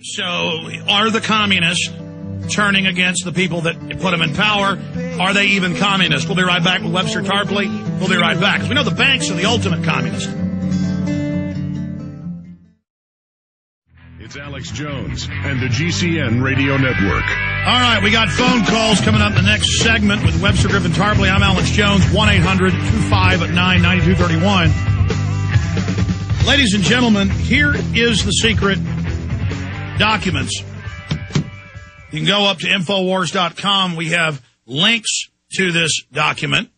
So are the communists turning against the people that put them in power? Are they even communists? We'll be right back with Webster Tarpley. We'll be right back. We know the banks are the ultimate communists. It's Alex Jones and the GCN Radio Network. All right, we got phone calls coming up in the next segment with Webster Griffin Tarpley. I'm Alex Jones, 1-800-259-9231. Ladies and gentlemen, here is the secret documents. You can go up to Infowars.com. We have links to this document.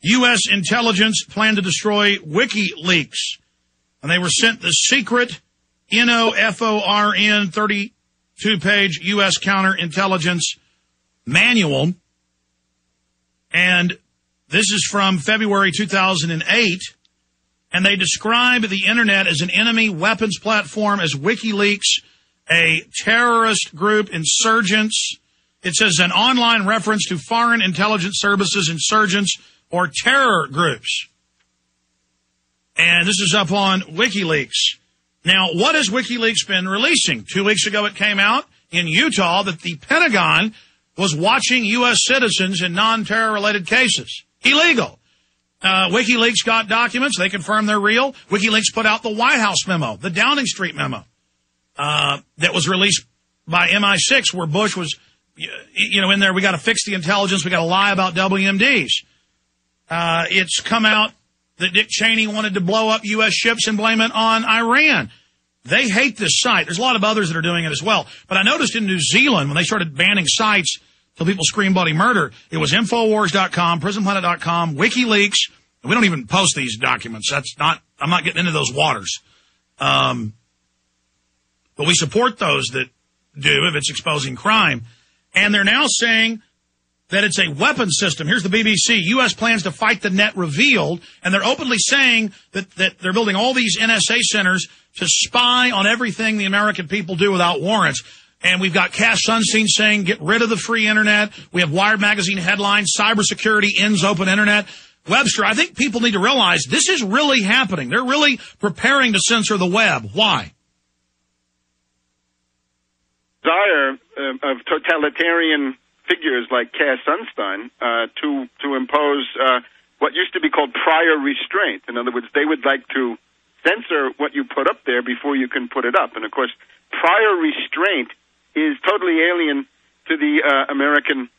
U.S. intelligence planned to destroy WikiLeaks. And they were sent the secret NOFORN 32-page U.S. counterintelligence manual. And this is from February 2008. And they describe the Internet as an enemy weapons platform, as WikiLeaks, a terrorist group, insurgents. It says an online reference to foreign intelligence services, insurgents, or terror groups. And this is up on WikiLeaks. Now, what has WikiLeaks been releasing? 2 weeks ago it came out in Utah that the Pentagon was watching U.S. citizens in non-terror-related cases. Illegal. WikiLeaks got documents. They confirmed they're real. WikiLeaks put out the White House memo, the Downing Street memo, that was released by MI6, where Bush was, in there, we got to fix the intelligence. We got to lie about WMDs. It's come out that Dick Cheney wanted to blow up U.S. ships and blame it on Iran. They hate this site. There's a lot of others that are doing it as well. But I noticed in New Zealand, when they started banning sites till people scream bloody murder, it was Infowars.com, PrisonPlanet.com, WikiLeaks. We don't even post these documents. I'm not getting into those waters. But we support those that do if it's exposing crime. And they're now saying that it's a weapon system. Here's the BBC. U.S. plans to fight the net revealed. And they're openly saying that they're building all these NSA centers to spy on everything the American people do without warrants. And we've got Cass Sunstein saying, get rid of the free Internet. We have Wired Magazine headlines, cybersecurity ends open Internet. Webster, I think people need to realize this is really happening. They're really preparing to censor the web. Why? Desire of totalitarian figures like Cass Sunstein to impose what used to be called prior restraint. In other words, they would like to censor what you put up there before you can put it up. And, of course, prior restraint is totally alien to the American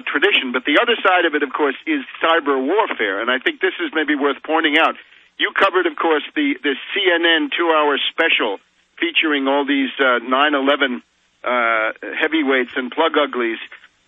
tradition. But the other side of it, of course, is cyber warfare. And I think this is maybe worth pointing out. You covered, of course, the CNN 2-hour special featuring all these 9/11 heavyweights and plug uglies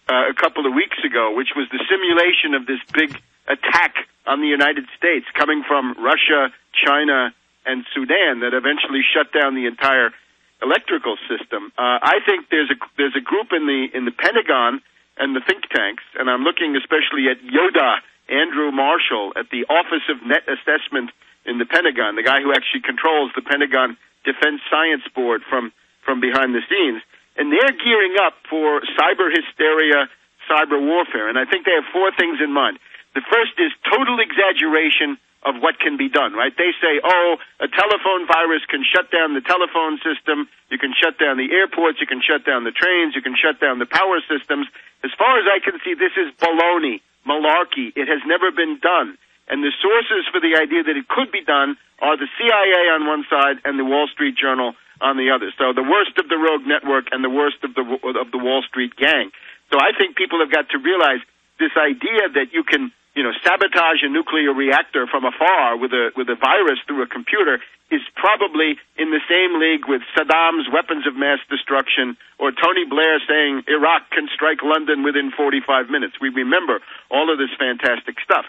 a couple of weeks ago, which was the simulation of this big attack on the United States coming from Russia, China, and Sudan that eventually shut down the entire electrical system. I think there's a group in the Pentagon and the think tanks, and I'm looking especially at Yoda, Andrew Marshall, at the Office of Net Assessment in the Pentagon, the guy who actually controls the Pentagon Defense Science Board from behind the scenes. And they're gearing up for cyber hysteria, cyber warfare. And I think they have 4 things in mind. The first is total exaggeration of what can be done, right? They say, a telephone virus can shut down the telephone system, you can shut down the airports, you can shut down the trains, you can shut down the power systems. As far as I can see, this is baloney, malarkey. It has never been done. And the sources for the idea that it could be done are the CIA on one side and the Wall Street Journal on the other. So the worst of the rogue network and the worst of the Wall Street gang. So I think people have got to realize this idea that you can sabotage a nuclear reactor from afar with a virus through a computer is probably in the same league with Saddam's weapons of mass destruction or Tony Blair saying Iraq can strike London within 45 minutes. We remember all of this fantastic stuff.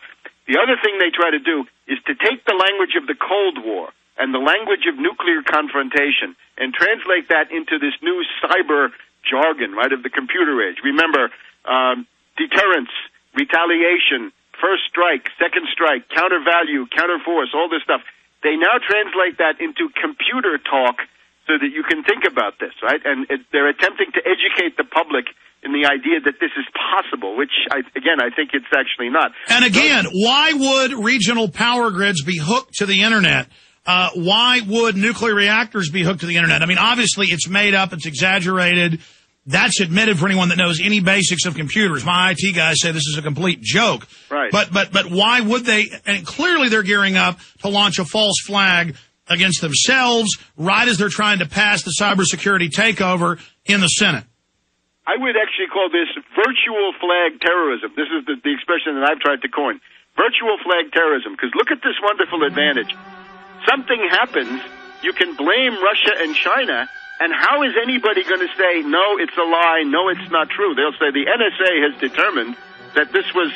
The other thing they try to do is to take the language of the Cold War and the language of nuclear confrontation and translate that into this new cyber jargon, right, of the computer age. Remember, deterrence, retaliation, first strike, second strike, counter value, counter force, all this stuff. They now translate that into computer talk so that you can think about this, right? And they're attempting to educate the public in the idea that this is possible, which, I think it's actually not. And again, why would regional power grids be hooked to the Internet? Why would nuclear reactors be hooked to the internet? I mean, obviously it's made up, it's exaggerated. That's admitted for anyone that knows any basics of computers. My IT guys say this is a complete joke. Right. But why would they? And clearly they're gearing up to launch a false flag against themselves right as they're trying to pass the cybersecurity takeover in the Senate. I would actually call this virtual flag terrorism. This is the expression that I've tried to coin. Virtual flag terrorism. Because look at this wonderful advantage. Something happens, you can blame Russia and China, and how is anybody going to say, no, it's a lie, no, it's not true? They'll say the NSA has determined that this was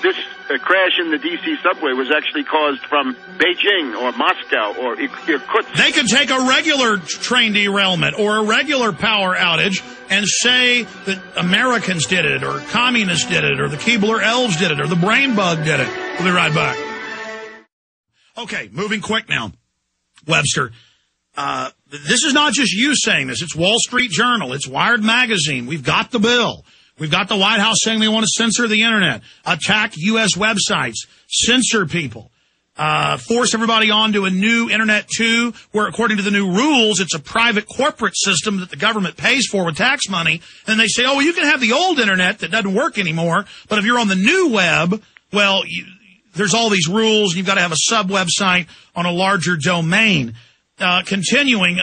this crash in the D.C. subway was actually caused from Beijing or Moscow or Irkutsk. They could take a regular train derailment or a regular power outage and say that Americans did it or communists did it or the Keebler elves did it or the brain bug did it. We'll be right back. Okay, moving quick now. Webster, this is not just you saying this. It's Wall Street Journal. It's Wired Magazine. We've got the bill. We've got the White House saying they want to censor the internet, attack U.S. websites, censor people, force everybody onto a new internet too, where according to the new rules, it's a private corporate system that the government pays for with tax money. And they say, oh, well, you can have the old internet that doesn't work anymore, but if you're on the new web, well, there's all these rules. You've got to have a sub-website on a larger domain. Continuing,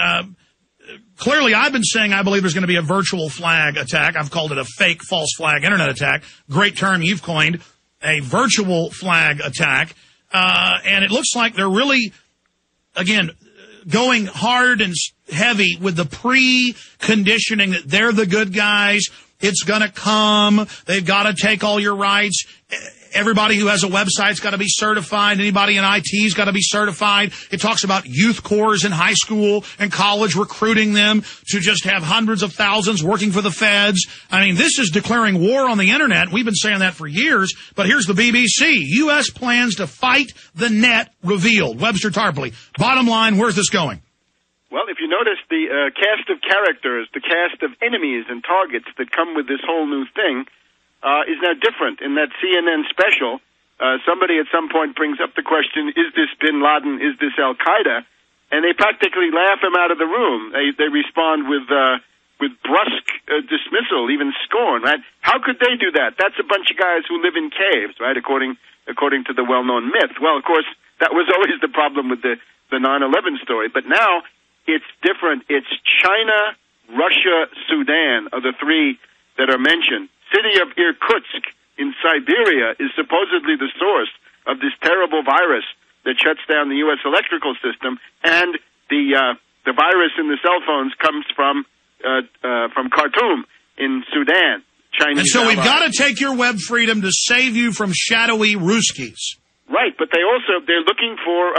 clearly I've been saying I believe there's going to be a virtual flag attack. I've called it a fake false flag internet attack. Great term you've coined, a virtual flag attack. And it looks like they're really, again, going hard and heavy with the pre-conditioning that they're the good guys. It's going to come. They've got to take all your rights. Everybody who has a website's got to be certified. Anybody in IT's got to be certified. It talks about youth corps in high school and college recruiting them to just have hundreds of thousands working for the feds. I mean, this is declaring war on the internet. We've been saying that for years, but here's the BBC. U.S. plans to fight the net revealed. Webster Tarpley. Bottom line, where's this going? Well, if you notice, the cast of characters, the cast of enemies and targets that come with this whole new thing is now different. In that CNN special, somebody at some point brings up the question, is this bin Laden, is this Al-Qaeda? And they practically laugh him out of the room. They respond with brusque dismissal, even scorn, right? How could they do that? That's a bunch of guys who live in caves, right, according to the well-known myth. Well, of course, that was always the problem with the 9/11 story. But now it's different. It's China, Russia, Sudan are the three that are mentioned. City of Irkutsk in Siberia is supposedly the source of this terrible virus that shuts down the U.S. electrical system, and the virus in the cell phones comes from Khartoum in Sudan. Chinese. And so we've got to take your web freedom to save you from shadowy Ruskies. Right, but they're looking for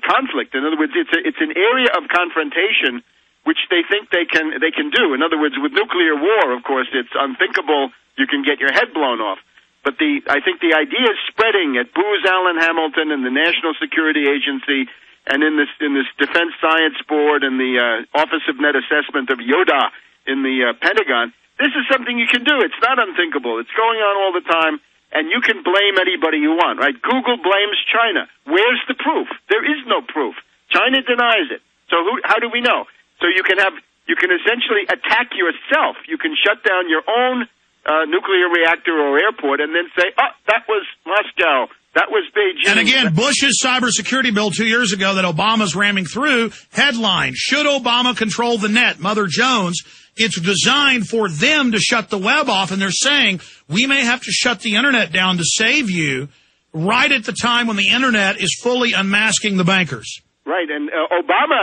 conflict. In other words, it's an area of confrontation which they think they can do. In other words, with nuclear war, of course, it's unthinkable. You can get your head blown off. But I think the idea is spreading at Booz Allen Hamilton and the National Security Agency, and in this Defense Science Board and the Office of Net Assessment of Yoda in the Pentagon. This is something you can do. It's not unthinkable. It's going on all the time, and you can blame anybody you want. Right? Google blames China. Where's the proof? There is no proof. China denies it. So how do we know? So you can essentially attack yourself. You can shut down your own nuclear reactor or airport and then say, oh, that was Moscow. That was Beijing. And again, Bush's cybersecurity bill 2 years ago that Obama's ramming through, headline, should Obama control the net? Mother Jones. It's designed for them to shut the web off, and they're saying, we may have to shut the internet down to save you right at the time when the internet is fully unmasking the bankers. Right, and Obama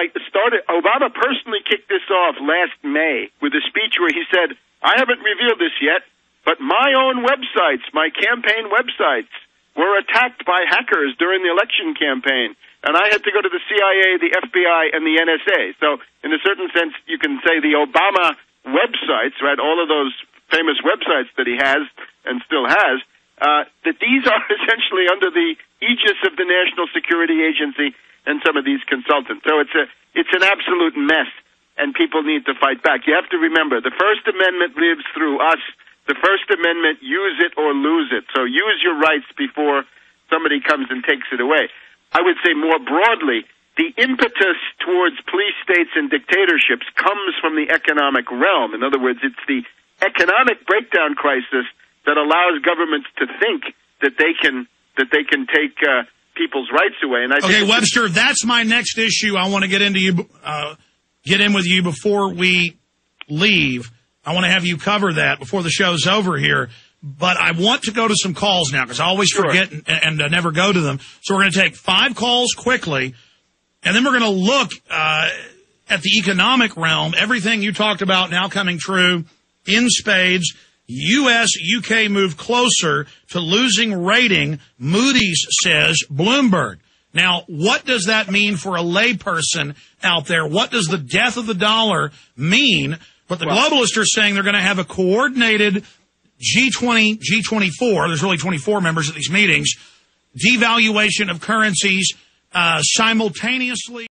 personally kicked this off last May with a speech where he said, I haven't revealed this yet, but my own websites, my campaign websites, were attacked by hackers during the election campaign, and I had to go to the CIA, the FBI, and the NSA. So in a certain sense, you can say the Obama websites, right, all of those famous websites that he has and still has, that these are essentially under the aegis of the National Security Agency and some of these consultants. So it's an absolute mess, and people need to fight back. You have to remember, the First Amendment lives through us. The First Amendment, use it or lose it. So use your rights before somebody comes and takes it away. I would say more broadly, the impetus towards police states and dictatorships comes from the economic realm. In other words, it's the economic breakdown crisis that allows governments to think that they can take people's rights away. And I think Webster, that's my next issue. I want to get in with you before we leave. I want to have you cover that before the show's over here. But I want to go to some calls now because I always forget and never go to them. So we're going to take 5 calls quickly, and then we're going to look at the economic realm. Everything you talked about now coming true in spades. U.S., UK move closer to losing rating, Moody's says Bloomberg. Now, what does that mean for a layperson out there? What does the death of the dollar mean? But the globalists are saying they're going to have a coordinated G20, G24, there's really 24 members at these meetings, devaluation of currencies simultaneously.